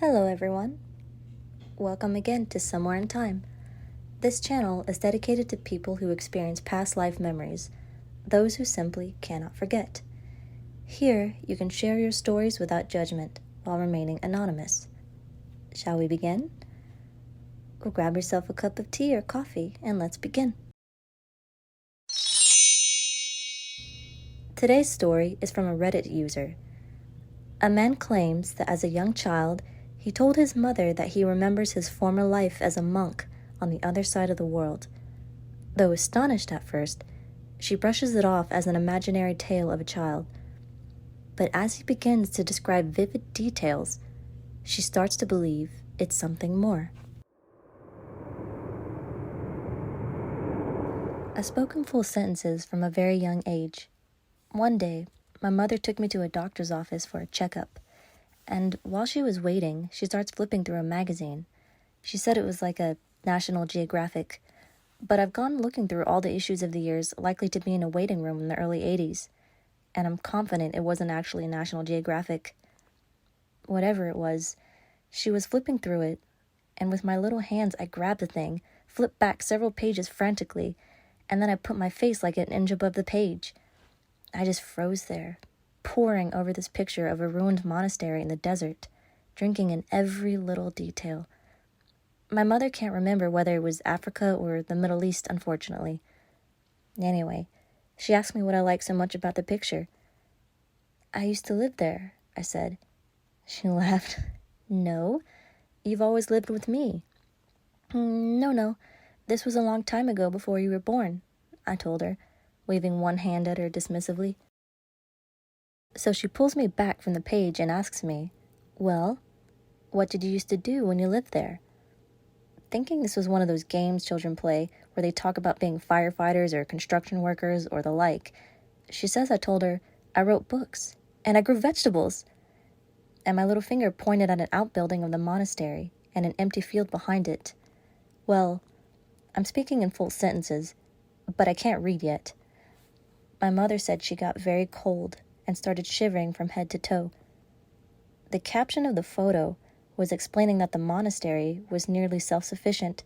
Hello everyone. Welcome again to Somewhere in Time. This channel is dedicated to people who experience past life memories, those who simply cannot forget. Here, you can share your stories without judgment while remaining anonymous. Shall we begin? Well, grab yourself a cup of tea or coffee and let's begin. Today's story is from a Reddit user. A man claims that as a young child, he told his mother that he remembers his former life as a monk on the other side of the world. Though astonished at first, she brushes it off as an imaginary tale of a child. But as he begins to describe vivid details, she starts to believe it's something more. I spoke in full sentences from a very young age. One day, my mother took me to a doctor's office for a checkup, and while she was waiting, she starts flipping through a magazine. She said it was like a National Geographic, but I've gone looking through all the issues of the years likely to be in a waiting room in the early 80s, and I'm confident it wasn't actually a National Geographic. Whatever it was, she was flipping through it, and with my little hands I grabbed the thing, flipped back several pages frantically, and then I put my face like an inch above the page. I just froze there, poring over this picture of a ruined monastery in the desert, drinking in every little detail. My mother can't remember whether it was Africa or the Middle East, unfortunately. Anyway, she asked me what I liked so much about the picture. "I used to live there," I said. She laughed. "No, you've always lived with me." No, this was a long time ago before you were born," I told her, waving one hand at her dismissively. So she pulls me back from the page and asks me, "Well, what did you used to do when you lived there?" Thinking this was one of those games children play where they talk about being firefighters or construction workers or the like, she says I told her I wrote books and I grew vegetables. And my little finger pointed at an outbuilding of the monastery and an empty field behind it. Well, I'm speaking in full sentences, but I can't read yet. My mother said she got very cold and started shivering from head to toe. The caption of the photo was explaining that the monastery was nearly self-sufficient,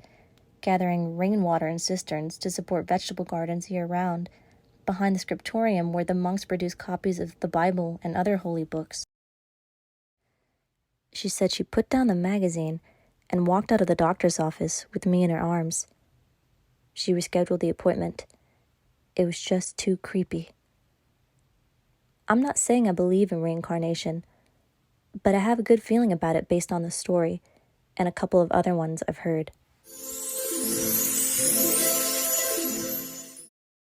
gathering rainwater in cisterns to support vegetable gardens year-round, behind the scriptorium where the monks produced copies of the Bible and other holy books. She said she put down the magazine and walked out of the doctor's office with me in her arms. She rescheduled the appointment. It was just too creepy. I'm not saying I believe in reincarnation, but I have a good feeling about it based on the story and a couple of other ones I've heard.